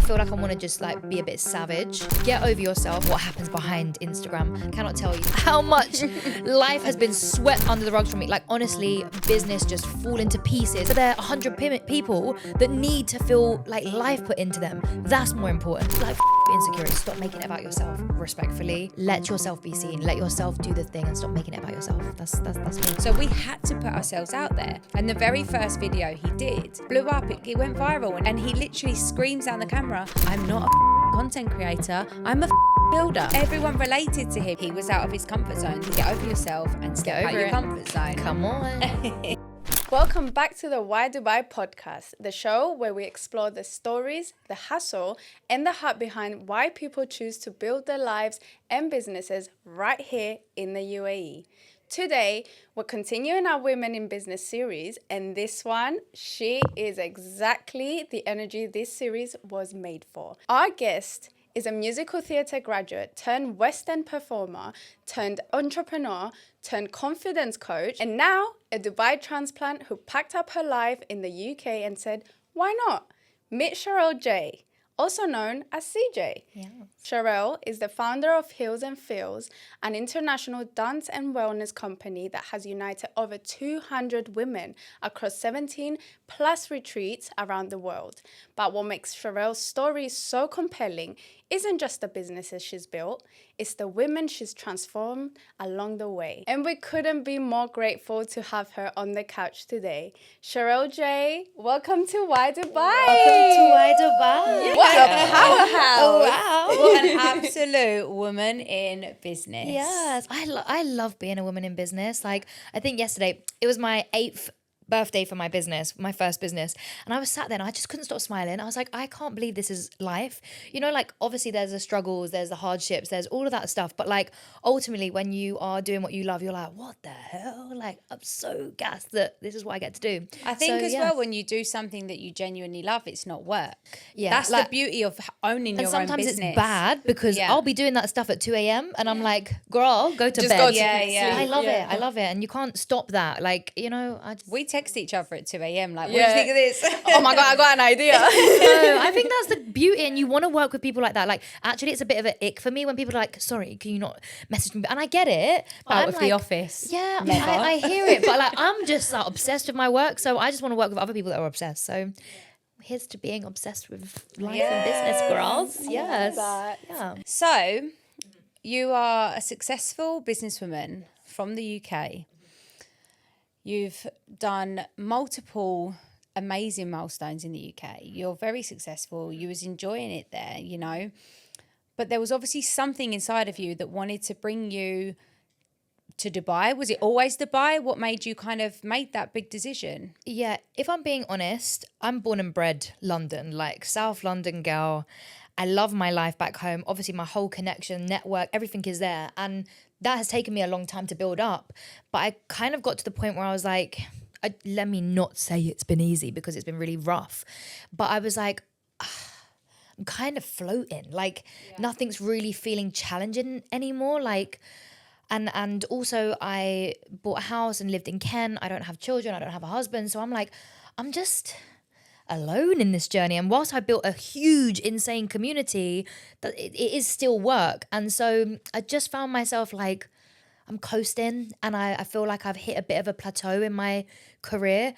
feel like I want to just like be a bit savage. Get over yourself. What happens behind Instagram? Cannot tell you how much life has been swept under the rugs from me. Like honestly, business just fall into pieces. But there are 100 people that need to feel like life put into them. That's more important. Like insecurity. Stop making it about yourself. Respectfully, let yourself be seen. Let yourself do the thing and stop making it about yourself. That's me. So we had to put ourselves out there. And the very first video he did blew up. It went viral. And he literally screams down the camera, I'm not a content creator. I'm a builder. Everyone related to him. He was out of his comfort zone. Get over yourself and step out your comfort zone. Come on. Welcome back to the Why Dubai podcast, the show where we explore the stories, the hustle, and the heart behind why people choose to build their lives and businesses right here in the UAE. Today, we're continuing our Women in Business series, and this one, she is exactly the energy this series was made for. Our guest is a musical theatre graduate turned West End performer, turned entrepreneur, turned confidence coach, and now a Dubai transplant who packed up her life in the UK and said, why not? Meet Cherelle Jay, also known as CJ. Yeah. Cherelle is the founder of Heels and Feels, an international dance and wellness company that has united over 200 women across 17 plus retreats around the world. But what makes Cherelle's story so compelling isn't just the businesses she's built, it's the women she's transformed along the way. And we couldn't be more grateful to have her on the couch today. Cherelle Jay, welcome to Why Dubai. Welcome to Why Dubai. What a powerhouse. Oh, wow. What an absolute woman in business. Yes, I love being a woman in business. Like, I think yesterday, it was my 8th birthday for my business, my first business. And I was sat there and I just couldn't stop smiling. I was like, I can't believe this is life. You know, like obviously there's the struggles, there's the hardships, there's all of that stuff. But like ultimately when you are doing what you love, you're like, what the hell? Like I'm so gassed that this is what I get to do. I think well, when you do something that you genuinely love, it's not work. Yeah. That's like, the beauty of owning your own business. And sometimes it's bad because I'll be doing that stuff at 2 a.m. and I'm like, girl, go to bed. I love it. I love it. And you can't stop that. Like, you know, we text each other at 2 a.m. like, what do you think of this? Oh my God, I got an idea. No, I think that's the beauty, and you want to work with people like that. Like, actually, it's a bit of an ick for me when people are like, sorry, can you not message me? And I get it. But Out I'm of like, the office. Yeah, I hear it. But like, I'm just like, obsessed with my work. So I just want to work with other people that are obsessed. So here's to being obsessed with life and business, girls. Yes. Yeah. So you are a successful businesswoman from the UK. You've done multiple amazing milestones in the UK. You're very successful. You was enjoying it there, you know. But there was obviously something inside of you that wanted to bring you to Dubai. Was it always Dubai? What made you kind of make that big decision? Yeah, if I'm being honest, I'm born and bred London, like South London girl. I love my life back home. Obviously, my whole connection, network, everything is there. And that has taken me a long time to build up. But I kind of got to the point where I was like, let me not say it's been easy because it's been really rough. But I was like, I'm kind of floating. Like nothing's really feeling challenging anymore. Like, and also I bought a house and lived in Kent. I don't have children. I don't have a husband. So I'm like, I'm just alone in this journey. And whilst I built a huge, insane community, that it is still work. And so I just found myself like, I'm coasting and I feel like I've hit a bit of a plateau in my career.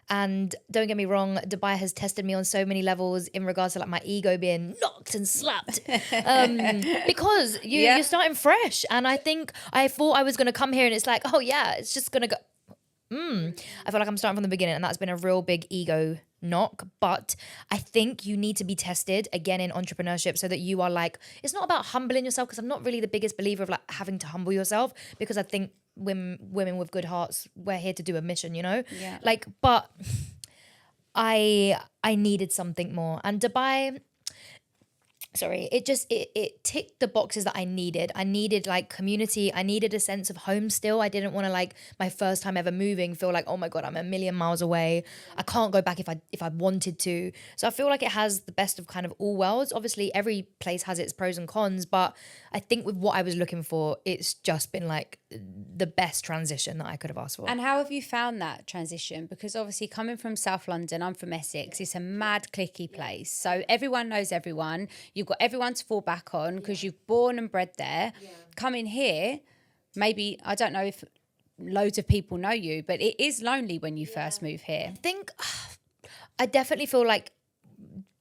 And don't get me wrong, Dubai has tested me on so many levels in regards to like my ego being knocked and slapped. Because you're starting fresh. And I thought I was going to come here and it's like, oh yeah, it's just going to go. I feel like I'm starting from the beginning, and that's been a real big ego knock. But I think you need to be tested again in entrepreneurship so that you are like, it's not about humbling yourself, because I'm not really the biggest believer of like having to humble yourself, because I think women with good hearts, we're here to do a mission, you know? Yeah. Like, but I needed something more. And Dubai, sorry, it ticked the boxes that I needed. I needed like community. I needed a sense of home still. I didn't want to like my first time ever moving feel like, oh my God, I'm a million miles away. I can't go back if I wanted to. So I feel like it has the best of kind of all worlds. Obviously, every place has its pros and cons, but I think with what I was looking for, it's just been like the best transition that I could have asked for. And how have you found that transition? Because obviously coming from South London, I'm from Essex, it's a mad clicky place. So everyone knows everyone. You've got everyone to fall back on because you've born and bred there. Coming here, maybe, I don't know if loads of people know you, but it is lonely when you first move here. I think I definitely feel like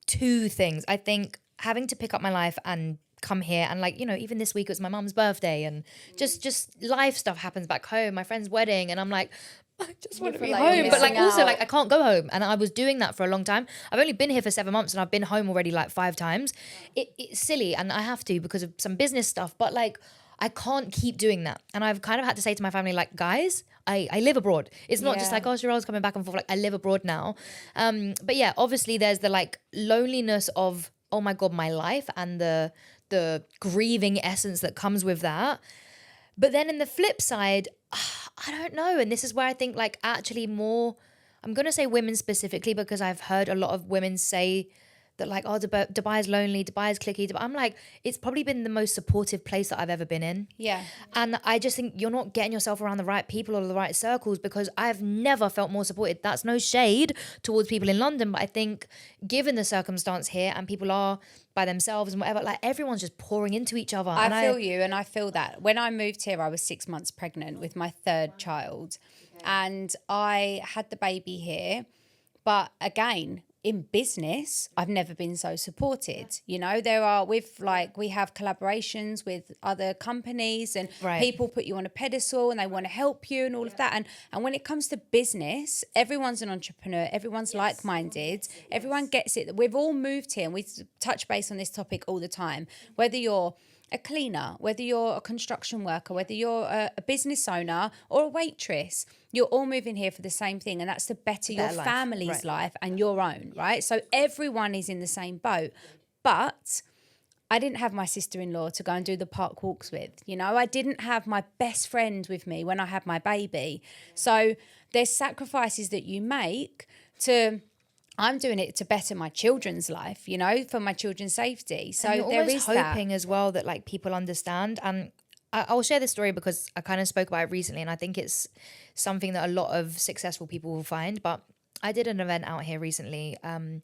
two things. I think having to pick up my life and come here, and like, you know, even this week it was my mum's birthday, and just life stuff happens back home, my friend's wedding, and I'm like, I just want to be like you're home, but like missing also out. like I can't go home, and I was doing that for a long time. I've only been here for 7 months and I've been home already like 5 times. It's silly, and I have to because of some business stuff, but like I can't keep doing that. And I've kind of had to say to my family, like, guys, I live abroad. It's not just like, oh, Cherelle's coming back and forth. Like, I live abroad now. But yeah, obviously there's the like loneliness of, oh my God, my life, and the grieving essence that comes with that. But then in the flip side, I don't know. And this is where I think like actually more, I'm going to say women specifically, because I've heard a lot of women say that like, oh, Dubai is lonely, Dubai is clicky. I'm like, it's probably been the most supportive place that I've ever been in. Yeah. And I just think you're not getting yourself around the right people or the right circles, because I've never felt more supported. That's no shade towards people in London, but I think given the circumstance here and people are by themselves and whatever, like everyone's just pouring into each other. I feel you, and I feel that. When I moved here, I was 6 months pregnant with my third child, and I had the baby here. But again, in business, I've never been so supported. You know, we have collaborations with other companies, and people put you on a pedestal and they want to help you and all of that. And when it comes to business, everyone's an entrepreneur, everyone's like-minded, everyone gets it. We've all moved here, and we touch base on this topic all the time. Whether you're a cleaner, whether you're a construction worker, whether you're a business owner or a waitress, you're all moving here for the same thing, and that's to better your family's life and your own, right? So everyone is in the same boat. But I didn't have my sister-in-law to go and do the park walks with. You know, I didn't have my best friend with me when I had my baby. So there's sacrifices that you make to... I'm doing it to better my children's life, you know, for my children's safety. So there is hoping as well that like people understand. And I'll share this story because I kind of spoke about it recently, and I think it's something that a lot of successful people will find. But I did an event out here recently, and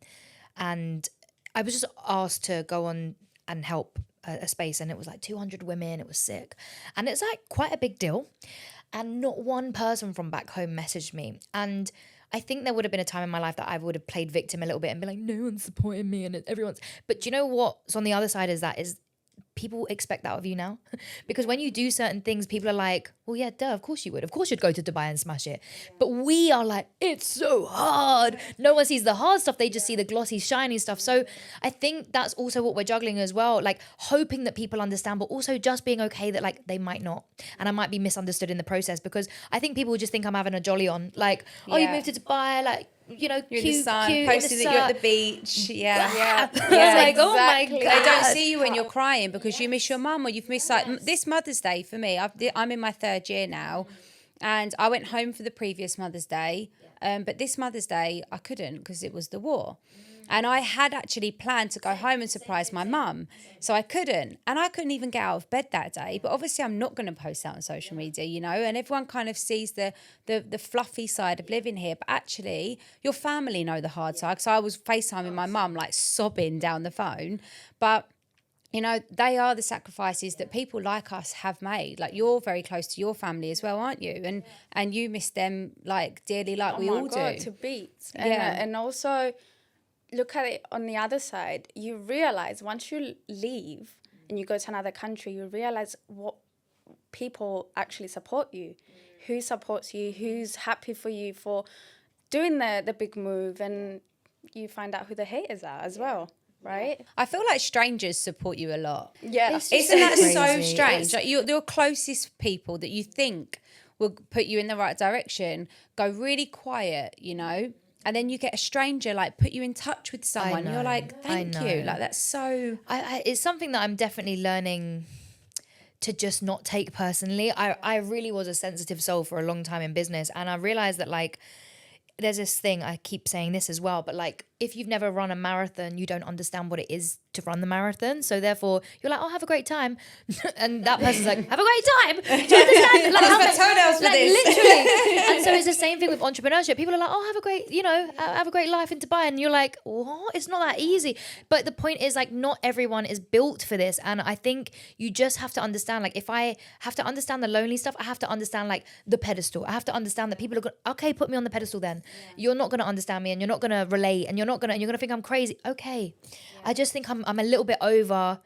I was just asked to go on and help a space, and it was like 200 women. It was sick, and it's like quite a big deal. And not one person from back home messaged me. And I think there would have been a time in my life that I would have played victim a little bit and be like, no one's supporting me and everyone's. But do you know what's on the other side is that is people expect that of you now. Because when you do certain things, people are like, well, yeah, duh, of course you would. Of course you'd go to Dubai and smash it. But we are like, it's so hard. No one sees the hard stuff. They just see the glossy, shiny stuff. So I think that's also what we're juggling as well. Like hoping that people understand, but also just being okay that like they might not. And I might be misunderstood in the process, because I think people just think I'm having a jolly on. Like, oh, you moved to Dubai, like, you know, you're cute, in the sun, cute, posting that you're at the beach. Yeah. It's like, oh my God. They don't see you when you're crying because you miss your mum, or you've missed like this Mother's Day for me. I'm in my 3rd year now, and I went home for the previous Mother's Day, but this Mother's Day I couldn't because it was the war. And I had actually planned to go home and surprise my mum. So I couldn't. And I couldn't even get out of bed that day. But obviously I'm not going to post that on social media, you know. And everyone kind of sees the fluffy side of living here. But actually, your family know the hard side. So I was FaceTiming my mum, like sobbing down the phone. But, you know, they are the sacrifices that people like us have made. Like, you're very close to your family as well, aren't you? And you miss them, like, dearly, like we all do. To beat. And also... look at it on the other side. You realize once you leave and you go to another country, you realize what people actually support you, who supports you, who's happy for you for doing the big move, and you find out who the haters are as well, right? I feel like strangers support you a lot. Yeah. Isn't that so strange? Like your closest people that you think will put you in the right direction go really quiet, you know? And then you get a stranger, like, put you in touch with someone. You're like, thank you. Like, that's so... it's something that I'm definitely learning to just not take personally. I really was a sensitive soul for a long time in business. And I realized that, like, there's this thing, I keep saying this as well, but, like, if you've never run a marathon, you don't understand what it is to run the marathon. So therefore, you're like, oh, have a great time. And that person's like, have a great time. Do you understand? Like, Use my toenails for this. Literally. And so it's the same thing with entrepreneurship. People are like, oh, have a great, have a great life in Dubai. And you're like, what? It's not that easy. But the point is, like, not everyone is built for this. And I think you just have to understand, like, if I have to understand the lonely stuff, I have to understand, like, the pedestal. I have to understand that people are going, okay, put me on the pedestal then. Yeah. You're not going to understand me, and you're not going to relate, and you're going to think I'm crazy. Okay. Yeah. I just think I'm a little bit over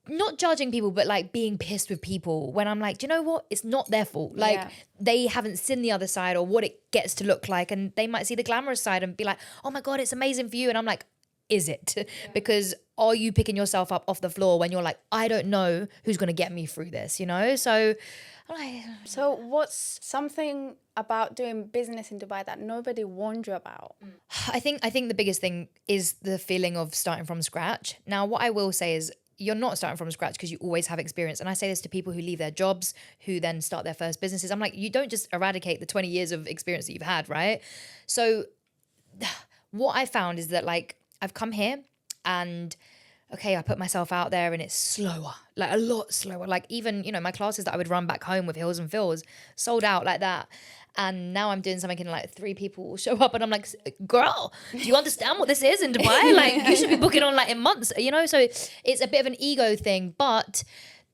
not judging people, but like being pissed with people when I'm like, do you know what? It's not their fault. Like they haven't seen the other side or what it gets to look like. And they might see the glamorous side and be like, oh my God, it's amazing for you. And I'm like, is it? Yeah. Because are you picking yourself up off the floor when you're like, I don't know who's going to get me through this, So what's something about doing business in Dubai that nobody warned you about? I think the biggest thing is the feeling of starting from scratch. Now, what I will say is you're not starting from scratch because you always have experience. And I say this to people who leave their jobs, who then start their first businesses. I'm like, you don't just eradicate the 20 years of experience that you've had, right? So what I found is that, like, I've come here and okay, I put myself out there and it's slower, like a lot slower. Like even, my classes that I would run back home with Hills and Fills sold out like that. And now I'm doing something and like 3 people will show up and I'm like, girl, do you understand what this is in Dubai? Like you should be booking on like in months, So it's a bit of an ego thing, but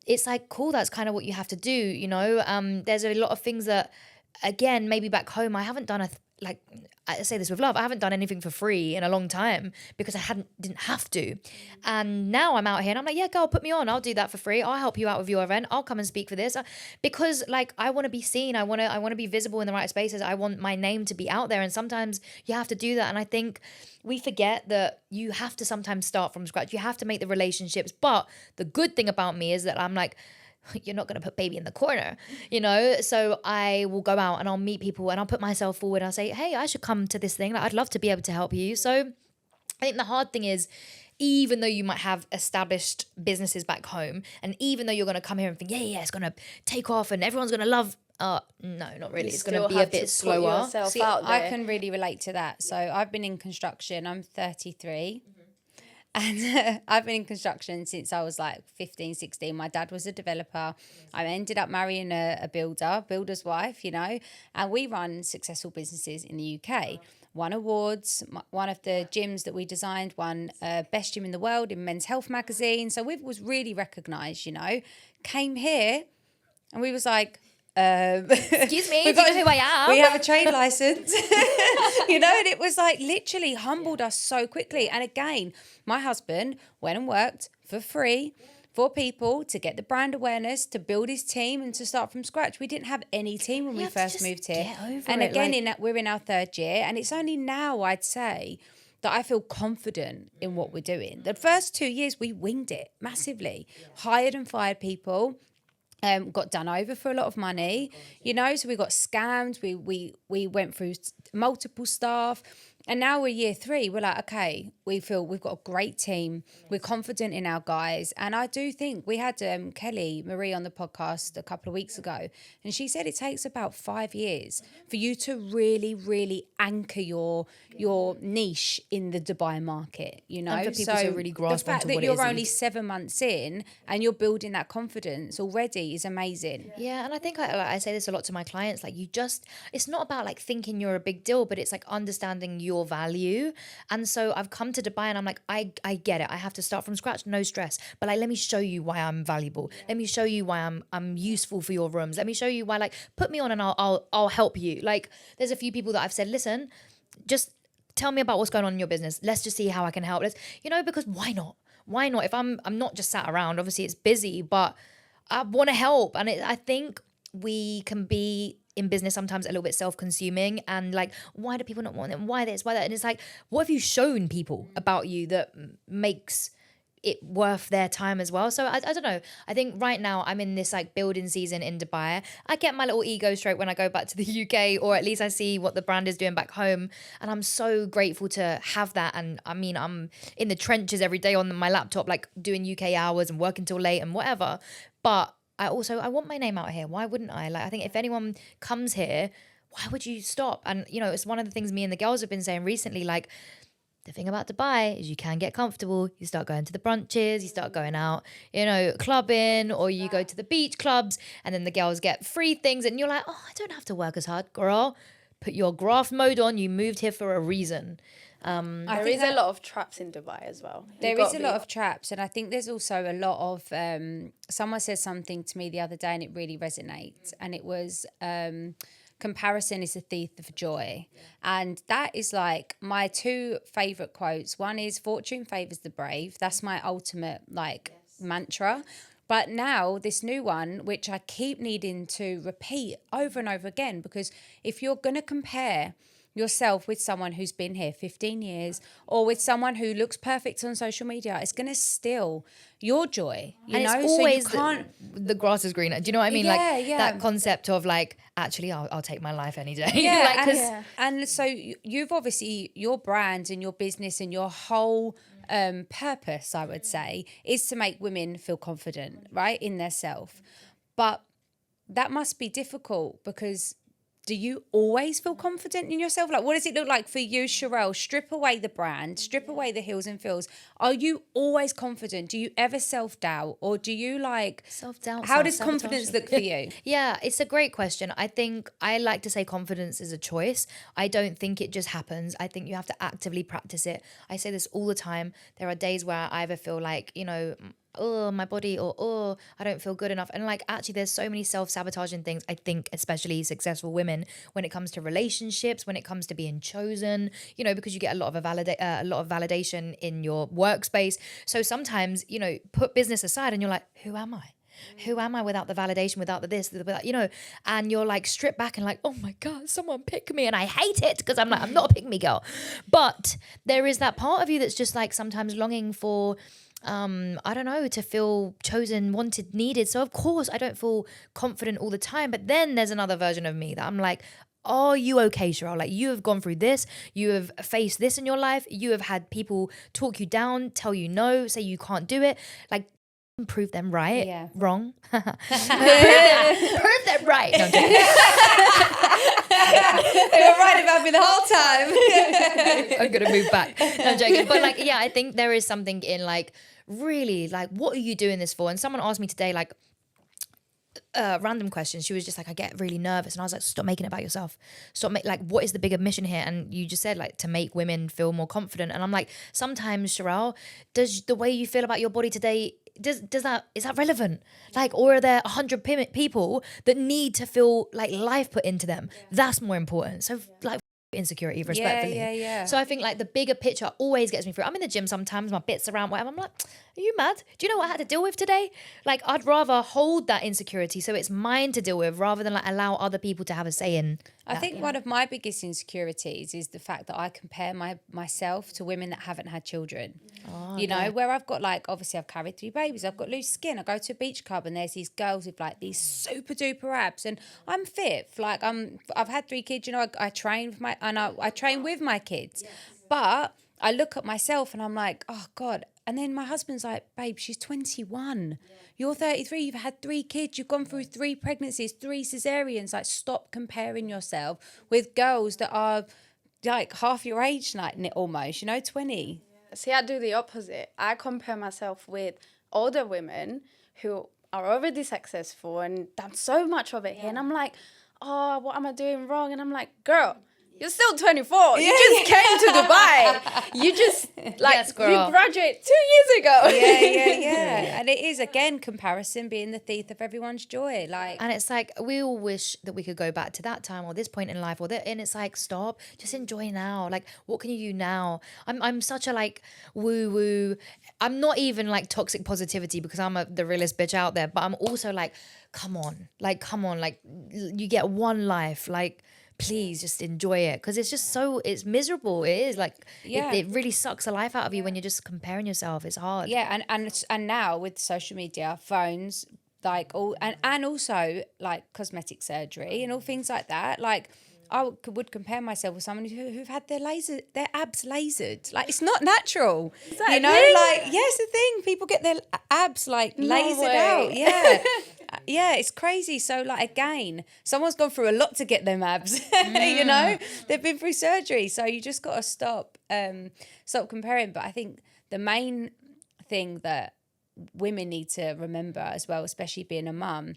it's like, cool, that's kind of what you have to do, There's a lot of things that, again, maybe back home, I haven't done like I say this with love, I haven't done anything for free in a long time because I didn't have to. And now I'm out here and I'm like, yeah, girl, put me on. I'll do that for free. I'll help you out with your event. I'll come and speak for this because like I want to be seen. I want to be visible in the right spaces. I want my name to be out there. And sometimes you have to do that. And I think we forget that you have to sometimes start from scratch. You have to make the relationships. But the good thing about me is that I'm like, you're not going to put baby in the corner, So I will go out and I'll meet people and I'll put myself forward. I'll say, hey, I should come to this thing. Like, I'd love to be able to help you. So I think the hard thing is, even though you might have established businesses back home, and even though you're going to come here and think, yeah, it's going to take off and everyone's going to love, no, not really. It's going to be a bit slower. See, I can really relate to that. So I've been in construction. I'm 33. And I've been in construction since I was like 15, 16. My dad was a developer. I ended up marrying a builder's wife, and we run successful businesses in the UK. Won awards. One of the gyms that we designed won best gym in the world in Men's Health magazine. So we was really recognised, Came here and we was like, excuse me, do you know who I am? We have a trade license, and it was like literally humbled us so quickly. And again, my husband went and worked for free for people to get the brand awareness, to build his team and to start from scratch. We didn't have any team when we first moved here. And again, we're in our 3rd year, and it's only now I'd say that I feel confident in what we're doing. The first 2 years we winged it massively, hired and fired people. Got done over for a lot of money, so we got scammed. We went through multiple staff, and now we're year 3. We're like, okay, we feel we've got a great team. We're confident in our guys. And I do think we had Kelly Marie on the podcast a couple of weeks ago, and she said it takes about 5 years for you to really, really anchor your niche in the Dubai market, And for people to really grasp onto what it is. The fact that you're only 7 months in and you're building that confidence already is amazing. Yeah, and I think I say this a lot to my clients, like it's not about like thinking you're a big deal, but it's like understanding your value. And so I've come to Dubai and I'm like, I get it. I have to start from scratch, no stress. But like, let me show you why I'm valuable. Let me show you why I'm useful for your rooms. Let me show you why, like, put me on and I'll help you. Like, there's a few people that I've said, listen, just tell me about what's going on in your business. Let's just see how I can help. Because why not? Why not? If I'm not just sat around, obviously it's busy, but I want to help. And I think we can be in business sometimes a little bit self-consuming and like, why do people not want it? Why this, why that? And it's like, what have you shown people about you that makes it worth their time as well? So I don't know. I think right now I'm in this like building season in Dubai. I get my little ego stroke when I go back to the UK, or at least I see what the brand is doing back home. And I'm so grateful to have that. And I mean, I'm in the trenches every day on my laptop, like doing UK hours and working till late and whatever. But I want my name out here. Why wouldn't I? Like, I think if anyone comes here, why would you stop? And, you know, it's one of the things me and the girls have been saying recently, like, the thing about Dubai is you can get comfortable. You start going to the brunches, you start going out, you know, clubbing, or you go to the beach clubs, and then the girls get free things, and you're like, oh, I don't have to work as hard, girl. Put your graft mode on. You moved here for a reason. There is a lot of traps in Dubai as well. There is a lot of traps, and I think there's also a lot of someone said something to me the other day and it really resonates, and it was comparison is a thief of joy. And that is like my two favorite quotes. One is fortune favors the brave. That's my ultimate like mantra. But now this new one, which I keep needing to repeat over and over again, because if you're going to compare yourself with someone who's been here 15 years or with someone who looks perfect on social media, it's going to steal your joy, you and know? it's always so you can't... the grass is greener. Do you know what I mean? Yeah, like yeah. that concept of like, actually, I'll take my life any day. Yeah, like, and so you've obviously, your brand and your business and your whole purpose, I would say, is to make women feel confident, right, in their self. But that must be difficult, because do you always feel confident in yourself? Like, what does it look like for you, Cherelle? Strip away the brand, strip away the hills and feels. Are you always confident? Do you ever self-doubt? Or do you like... Self-doubt, how does self-sabotage. confidence look for you? Yeah, it's a great question. I think I like to say confidence is a choice. I don't think it just happens. I think you have to actively practice it. I say this all the time. There are days where I either feel like, you know, oh, my body, or oh, I don't feel good enough. And like, actually, there's so many self-sabotaging things, I think, especially successful women, when it comes to relationships, when it comes to being chosen, you know, because you get a lot of validation in your workspace. So sometimes, you know, put business aside and you're like, who am I? Who am I without the validation, without the this, without, you know, and you're like stripped back and like, oh my God, someone pick me. And I hate it because I'm like, I'm not a pick me girl. But there is that part of you that's just like sometimes longing for, I don't know, to feel chosen, wanted, needed. So of course I don't feel confident all the time. But then there's another version of me that I'm like, are you okay, Cherelle? Like, you have gone through this, you have faced this in your life, you have had people talk you down, tell you no, say you can't do it. Like, prove them right, Yeah. wrong. prove them right. No, I'm joking. They were right about me the whole time. I'm gonna move back. No, I'm joking. But like, yeah, I think there is something in like, really, like, what are you doing this for? And someone asked me today, like, random question. She was just like, I get really nervous, and I was like, stop making it about yourself. Like, what is the bigger mission here? And you just said like to make women feel more confident. And I'm like, sometimes, Cherelle, does the way you feel about your body today, is that relevant? Like, or are there 100 people that need to feel like life put into them? That's more important. So like, insecurity, respectfully. Yeah. So I think like the bigger picture always gets me through. I'm in the gym sometimes, my bits around, whatever. I'm like, are you mad? Do you know what I had to deal with today? Like, I'd rather hold that insecurity so it's mine to deal with, rather than like allow other people to have a say in I that, think you one know? of my biggest insecurities is the fact that I compare myself to women that haven't had children. You know, where I've got like, obviously I've carried 3 babies, I've got loose skin, I go to a beach club and there's these girls with like these super duper abs, and I'm fit. Like, I've had 3 kids, you know, I train with I train with my kids. But I look at myself and I'm like, oh God. And then my husband's like, babe, she's 21. You're 33. You've had 3 kids. You've gone through 3 pregnancies, 3 cesareans. Like, stop comparing yourself with girls that are like half your age, like almost, you know, 20. See, I do the opposite. I compare myself with older women who are already successful and done so much of it here. And I'm like, oh, what am I doing wrong? And I'm like, girl, you're still 24. You just came to Dubai. You just, like, Yes, you girl. graduated 2 years ago. Yeah. And it is, again, comparison being the thief of everyone's joy. Like, And it's like, we all wish that we could go back to that time or this point in life, and it's like, stop, just enjoy now. Like, what can you do now? I'm such a like woo. I'm not even like toxic positivity because I'm the realest bitch out there, but I'm also like, come on, like you get one life, like, please just enjoy it, because it's just it's miserable. It is like, it really sucks the life out of you when you're just comparing yourself. It's hard. yeah, and now with social media, phones, like all, and also like cosmetic surgery and all things like that. Like, I would compare myself with someone who've had their abs lasered. Like, it's not natural. Is that you a know, thing? like, yes, the thing. People get their abs like No lasered way. out. Yeah. Yeah, it's crazy. So like, again, someone's gone through a lot to get them abs, you know, they've been through surgery. So you just got to stop comparing. But I think the main thing that women need to remember as well, especially being a mum,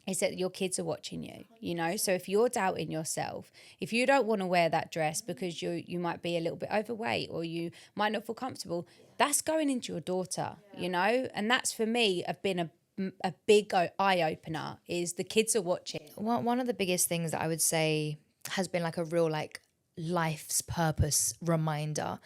is that your kids are watching you, you know? So if you're doubting yourself, if you don't want to wear that dress because you might be a little bit overweight or you might not feel comfortable, that's going into your daughter, you know? And that's, for me, been a big eye-opener, is the kids are watching. One of the biggest things that I would say has been like a real like life's purpose reminder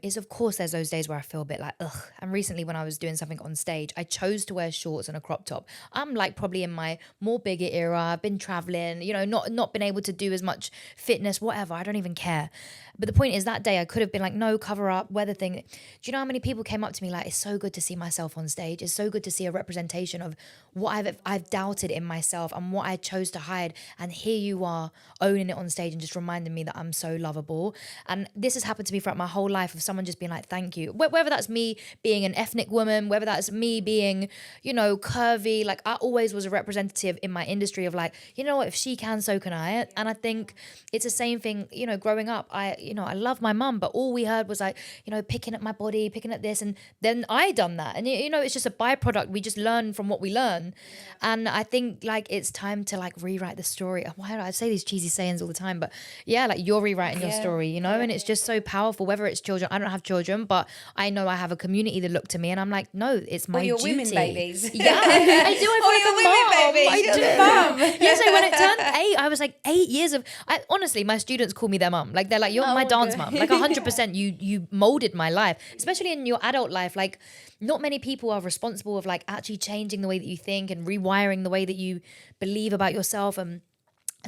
is, of course, there's those days where I feel a bit like ugh. And recently when I was doing something on stage, I chose to wear shorts and a crop top. I'm like probably in my more bigger era. I've been traveling, you know, not been able to do as much fitness, whatever. I don't even care. But the point is, that day I could have been like, no, cover up, wear the thing. Do you know how many people came up to me like, it's so good to see myself on stage. It's so good to see a representation of what I've doubted in myself and what I chose to hide. And here you are owning it on stage and just reminding me that I'm so lovable. And this has happened to me throughout my whole life, of someone just being like, thank you. Whether that's me being an ethnic woman, whether that's me being, you know, curvy, like I always was a representative in my industry of like, you know what, if she can, so can I. And I think it's the same thing, you know, growing up, I love my mum, but all we heard was like, you know, picking at my body, picking at this. And then I done that. And, you know, it's just a byproduct. We just learn from what we learn. And I think like it's time to like rewrite the story. Why do I say these cheesy sayings all the time? But yeah, like you're rewriting your story, you know, and it's just so powerful, whether it's children. I don't have children, but I know I have a community that look to me and I'm like, no, it's my your duty. women babies. Yeah, I do. I feel like a mom. I do. Yes, when it turned 8, I was like 8 years of. Honestly, my students call me their mum. Like they're like, you're my dance mum. Like 100%. You molded my life, especially in your adult life. Like not many people are responsible of like actually changing the way that you think and rewiring the way that you believe about yourself. And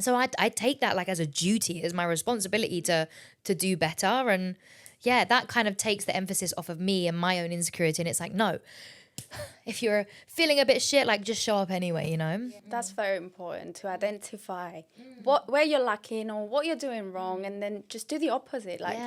so I take that like as a duty, as my responsibility to do better. And yeah, that kind of takes the emphasis off of me and my own insecurity. And it's like, no, if you're feeling a bit shit, like just show up anyway, you know? That's very important, to identify where you're lacking or what you're doing wrong, and then just do the opposite. Like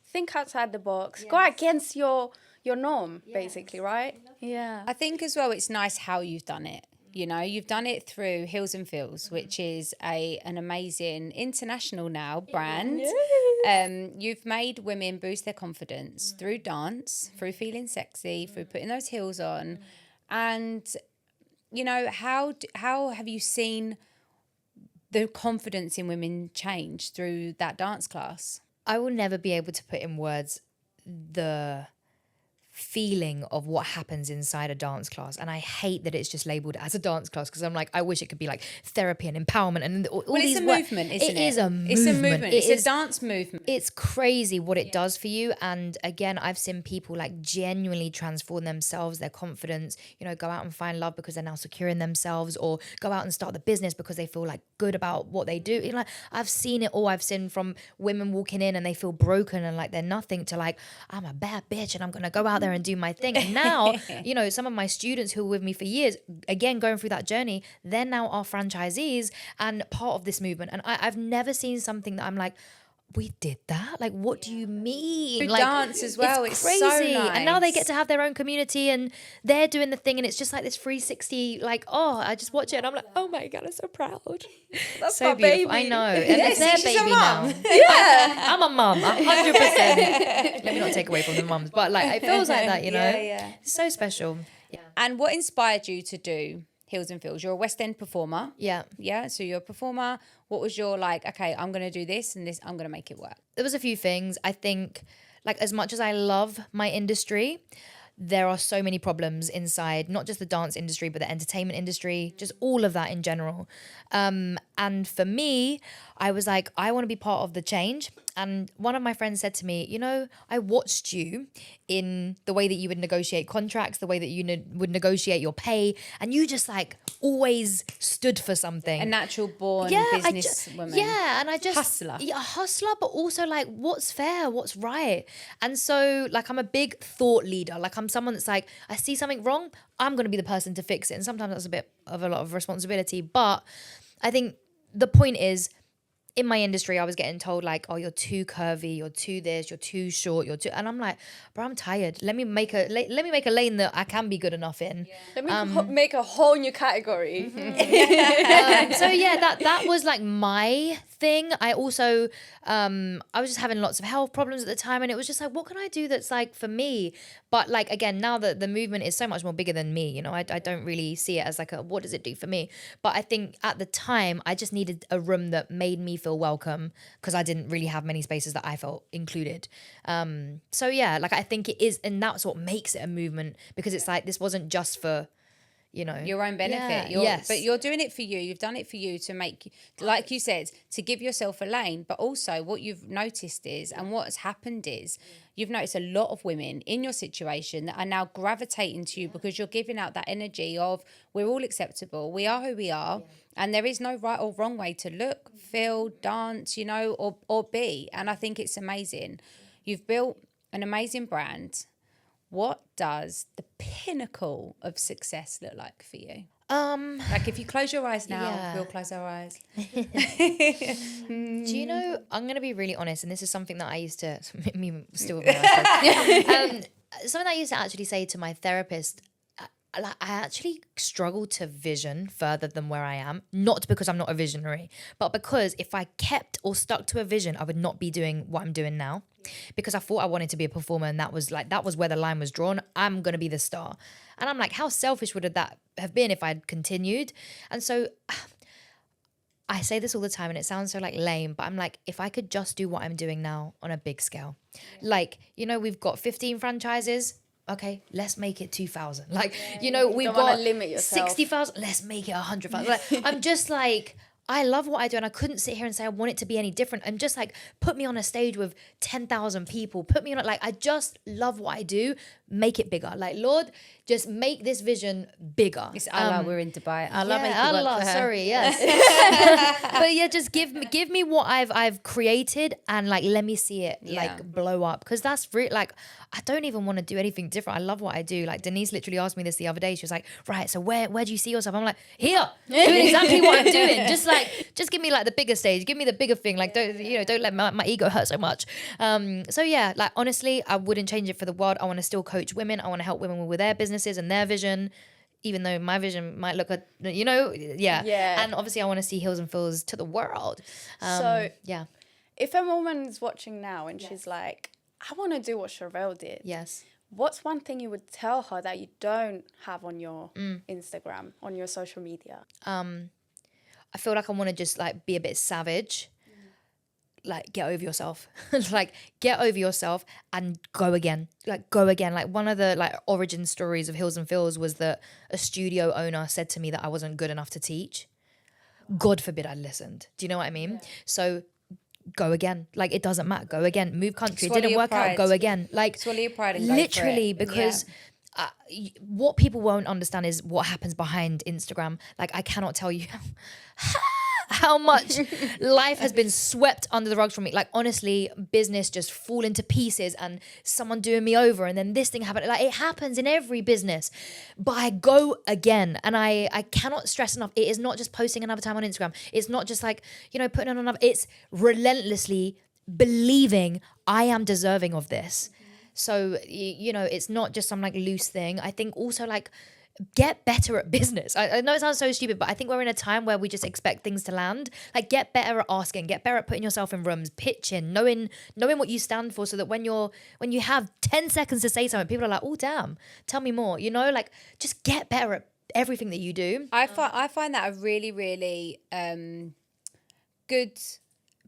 think outside the box, go against your norm, basically, right? Yeah. I think as well, it's nice how you've done it. You know, you've done it through Heels and Feels, which is an amazing international now brand. You've made women boost their confidence through dance, through feeling sexy, through putting those heels on. And, you know, how have you seen the confidence in women change through that dance class? I will never be able to put in words the feeling of what happens inside a dance class, and I hate that it's just labeled as a dance class, because I'm like, I wish it could be like therapy and empowerment and all these movement, isn't it? It is a movement. It's a movement. It's a dance movement. It's crazy what it does for you. And again, I've seen people like genuinely transform themselves, their confidence, you know, go out and find love because they're now secure in themselves, or go out and start the business because they feel like good about what they do. You know, like, I've seen it all. I've seen from women walking in and they feel broken and like they're nothing, to like, I'm a bad bitch and I'm gonna go out there and do my thing. And now, you know, some of my students who were with me for years, again, going through that journey, they're now our franchisees and part of this movement. And I've never seen something that I'm like, we did that? Like, what do you mean? Through like, dance as well. It's crazy. so nice. And now they get to have their own community and they're doing the thing, and it's just like this 360, like, oh, I just watch it and I'm like, oh my God, I'm so proud. That's so my beautiful. baby. I know. And it's their she's a baby mum. now. Yeah. I'm a mum, 100%. Let me not take away from the mums, but like, it feels like that, you know? Yeah. It's so special. Yeah. And what inspired you to do Heels and Feels? You're a West End performer. Yeah. Yeah. So you're a performer. What was your like, okay, I'm going to do this and this, I'm going to make it work? There was a few things. I think, like, as much as I love my industry, there are so many problems inside, not just the dance industry, but the entertainment industry, just all of that in general. And for me, I was like, I want to be part of the change. And one of my friends said to me, you know, I watched you in the way that you would negotiate contracts, the way that you would negotiate your pay. And you just like always stood for something. A natural born businesswoman. And I just... Hustler. Yeah, a hustler, but also like what's fair, what's right. And so like I'm a big thought leader. Like I'm someone that's like, I see something wrong, I'm going to be the person to fix it. And sometimes that's a lot of responsibility. But I think the point is, in my industry, I was getting told like, oh, you're too curvy, you're too this, you're too short, you're too, and I'm like, bro, I'm tired. Let me make a lane that I can be good enough in. Let me make a whole new category. So yeah, that was like my thing. I also I was just having lots of health problems at the time, and it was just like, what can I do that's like for me? But like, again, now that the movement is so much more bigger than me, you know, I don't really see it as like a, what does it do for me? But I think at the time I just needed a room that made me feel welcome, because I didn't really have many spaces that I felt included. So yeah, like I think it is, and that's what makes it a movement, because it's like, this wasn't just for, you know, your own benefit. Yes. But you're doing it for you. You've done it for you to make, like you said, to give yourself a lane. But also what you've noticed is, and what's happened is, you've noticed a lot of women in your situation that are now gravitating to you because you're giving out that energy of, we're all acceptable. We are who we are. And there is no right or wrong way to look, feel, dance, you know, or be. And I think it's amazing. You've built an amazing brand. What does the pinnacle of success look like for you? Like if you close your eyes now, we'll close our eyes. Do you know, I'm going to be really honest, and this is something that I used to, me still with my eyes closed. Something I used to actually say to my therapist, I actually struggle to vision further than where I am, not because I'm not a visionary, but because if I kept or stuck to a vision, I would not be doing what I'm doing now, because I thought I wanted to be a performer, and that was where the line was drawn. I'm going to be the star. And I'm like, how selfish would that have been if I'd continued? And so I say this all the time, and it sounds so like lame, but I'm like, if I could just do what I'm doing now on a big scale, like, you know, we've got 15 franchises. Okay, let's make it 2,000. Like, you know, we've got 60,000. Let's make it 100,000. Like, I'm just like, I love what I do, and I couldn't sit here and say I want it to be any different. And just like, put me on a stage with 10,000 people. Put me on it. Like, I just love what I do. Make it bigger. Like, Lord, just make this vision bigger. It's Allah, we're in Dubai. Allah, make it work for her. Sorry, yes. But yeah, just give me what I've created, and like, let me see it like blow up, because that's like, I don't even want to do anything different. I love what I do. Like, Denise literally asked me this the other day. She was like, right, so where do you see yourself? I'm like, here, doing exactly what I'm doing. Just give me like the bigger stage. Give me the bigger thing. Like, don't let my ego hurt so much. So yeah, like, honestly, I wouldn't change it for the world. I want to still coach women. I want to help women with their businesses and their vision, even though my vision might look, and obviously I want to see Heels and Feels to the world. So yeah, if a woman is watching now and she's like, I want to do what Cherelle did, what's one thing you would tell her that you don't have on your Instagram, on your social media? I feel like I want to just like be a bit savage. Like, get over yourself. Like, get over yourself and go again. Like, one of the like origin stories of Heels and Feels was that a studio owner said to me that I wasn't good enough to teach. God forbid I listened. Do you know what I mean? Yeah. So go again. Like, it doesn't matter. Go again. Move country. Swallow Didn't work pride. out. Go again. Like, swallow your pride and go literally, for it. because what people won't understand is what happens behind Instagram. Like, I cannot tell you how much life has been swept under the rugs from me. Like, honestly, business just fall into pieces, and someone doing me over, and then this thing happened. Like, it happens in every business. But I go again, and I cannot stress enough, it is not just posting another time on Instagram. It's not just like, you know, putting on another. It's relentlessly believing I am deserving of this. So, you know, it's not just some like loose thing. I think also like, get better at business. I know it sounds so stupid, but I think we're in a time where we just expect things to land. Like, get better at asking, get better at putting yourself in rooms, pitching, knowing what you stand for, so that when you have 10 seconds to say something, people are like, oh damn, tell me more. You know, like, just get better at everything that you do. I find that a really, really good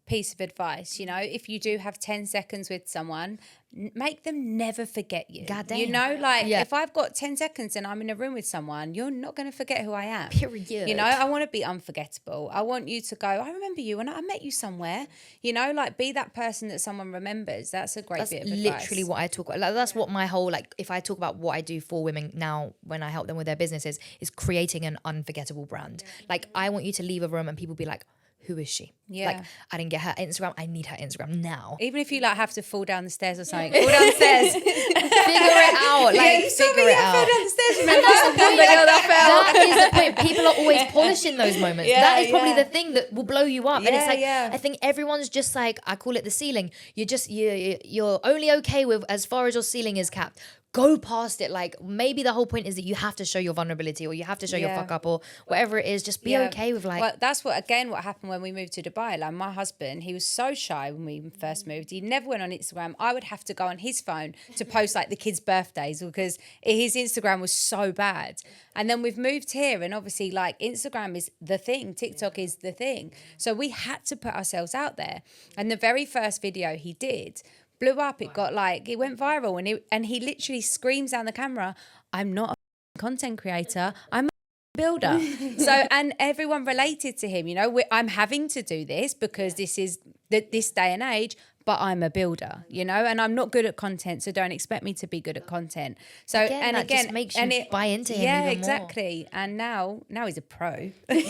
piece of advice. You know, if you do have 10 seconds with someone, make them never forget you. God damn. You know, like, if I've got 10 seconds and I'm in a room with someone, you're not going to forget who I am. Period. You know, I want to be unforgettable. I want you to go, I remember you and I met you somewhere. You know, like, be that person that someone remembers. That's a great bit of advice. That's literally what I talk about. Like, that's what my whole, like, if I talk about what I do for women now when I help them with their businesses, is creating an unforgettable brand. Like, I want you to leave a room and people be like, who is she? Yeah. Like, I didn't get her Instagram. I need her Instagram now. Even if you like have to fall down the stairs or something, fall down the stairs. Figure it out. Like, figure it out. And that's the point. That That is the point. People are always polishing those moments. Yeah, That is probably yeah. the thing that will blow you up. And it's Yeah, like, yeah. I think everyone's just like, I call it the ceiling. You're only okay with as far as your ceiling is capped. Go past it. Like, maybe the whole point is that you have to show your vulnerability, or you have to show your Yeah. fuck up, or whatever it is. Just be okay with like. Well, that's what happened when we moved to Dubai. Like, my husband, he was so shy when we first moved. He never went on Instagram. I would have to go on his phone to post like the kids' birthdays because his Instagram was so bad. And then we've moved here, and obviously like Instagram is the thing, TikTok is the thing. So we had to put ourselves out there. And the very first video he did blew up. It went viral, and he literally screams down the camera, "I'm not a content creator. I'm a builder." So, and everyone related to him. You know, I'm having to do this because this is this day and age. But I'm a builder, you know, and I'm not good at content, so don't expect me to be good at content. So That just makes you buy into him. Yeah, even exactly. More. And now he's a pro. He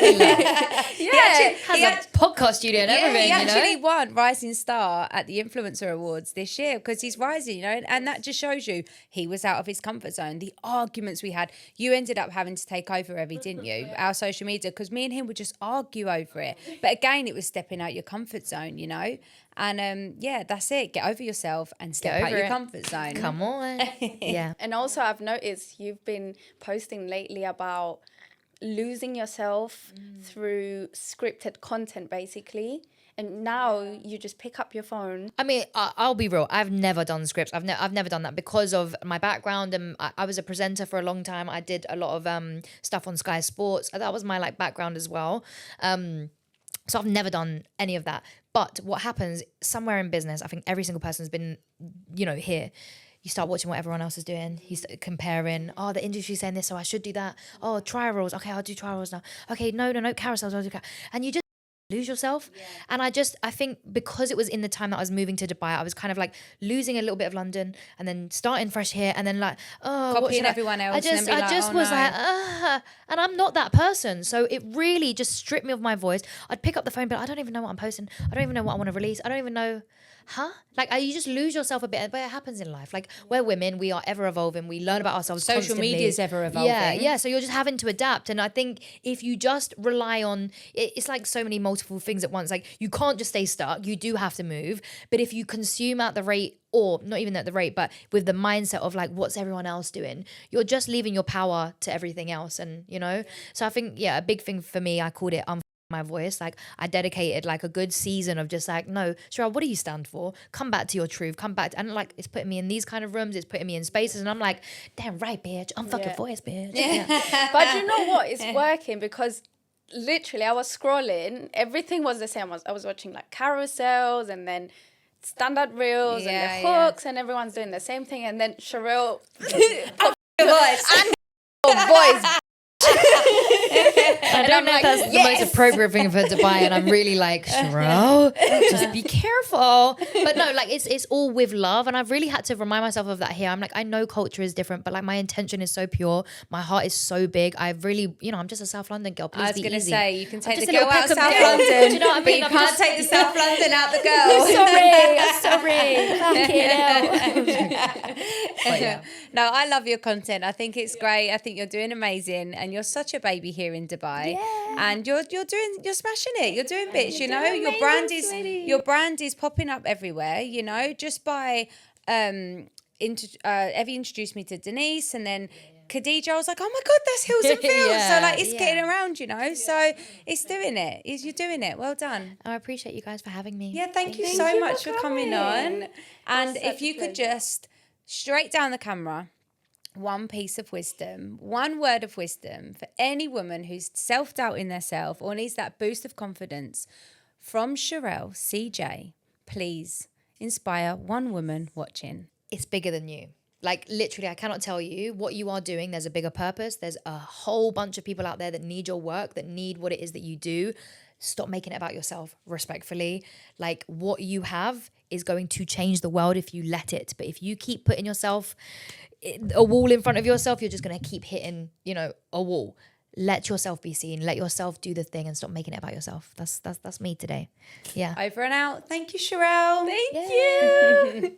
has a podcast studio and everything. He actually you know? won Rising Star at the Influencer Awards this year because he's rising, you know, and that just shows you he was out of his comfort zone. The arguments we had, you ended up having to take over, Evi, didn't you? Our social media, because me and him would just argue over it. But again, it was stepping out your comfort zone, you know. And that's it. Get over yourself and step out your comfort zone. Come on. Yeah. And also, I've noticed you've been posting lately about losing yourself through scripted content, basically. And now you just pick up your phone. I mean, I'll be real. I've never done scripts. I've never done that because of my background. And I was a presenter for a long time. I did a lot of stuff on Sky Sports. That was my like background as well. So I've never done any of that. But what happens somewhere in business, I think every single person's been, you know, here. You start watching what everyone else is doing. You start comparing. Oh, the industry's saying this, so I should do that. Oh, trial rolls. Okay, I'll do trial rolls now. Okay, no, carousels. I'll do and you just lose yourself. And I think because it was in the time that I was moving to Dubai, I was kind of like losing a little bit of London and then starting fresh here and then like, oh, copying everyone else. I just was like, and I'm not that person. So it really just stripped me of my voice. I'd pick up the phone, but I don't even know what I'm posting. I don't even know what I want to release. I don't even know. Like you just lose yourself a bit, but it happens in life. Like we're women, we are ever evolving. We learn about ourselves Social constantly. media is ever evolving. Yeah. So you're just having to adapt. And I think if you just rely on, it's like so many multiple things at once. Like you can't just stay stuck. You do have to move. But if you consume at the rate, or not even at the rate, but with the mindset of like, what's everyone else doing? You're just leaving your power to everything else. And, you know, so I think, a big thing for me, I called it my voice. Like I dedicated like a good season of just like, no, Cherelle, what do you stand for? Come back to your truth. Come back. And like, it's putting me in these kind of rooms. It's putting me in spaces. And I'm like, damn right, bitch. I'm fucking voice, bitch. Yeah. But you know what? It's working because literally I was scrolling. Everything was the same. I was watching like carousels and then standard reels and the hooks and everyone's doing the same thing. And then Cherelle voice. I don't know if that's the most appropriate thing for Dubai, and I'm really like, Cherelle, just be careful. But no, like it's all with love, and I've really had to remind myself of that here. I'm like, I know culture is different, but like my intention is so pure, my heart is so big. I've really, I'm just a South London girl. Please, I was going to say you can take just the girl out of South London. Do you know what I mean? But you can't take the South London out the girl. Sorry. No, I love your content. I think it's great. I think you're doing amazing, and you're such a baby here in Dubai. And you're smashing it. You're doing bits. You know, your brand is popping up everywhere. You know, just by Evie introduced me to Denise, and then Khadija, I was like, oh my God, that's Hills and Fields. So like it's getting around, you know. So it's doing it. You're doing it. Well done. I appreciate you guys for having me. Yeah, thank you so much for coming on. And if you could just straight down the camera, one piece of wisdom, one word of wisdom for any woman who's self-doubting themselves or needs that boost of confidence from Cherelle CJ, please inspire one woman watching. It's bigger than you. Like literally, I cannot tell you what you are doing. There's a bigger purpose. There's a whole bunch of people out there that need your work, that need what it is that you do. Stop making it about yourself, respectfully. Like what you have is going to change the world if you let it. But if you keep putting yourself, a wall in front of yourself, you're just going to keep hitting, a wall. Let yourself be seen. Let yourself do the thing and stop making it about yourself. That's me today. Yeah. Over and out. Thank you, Cherelle. Thank you.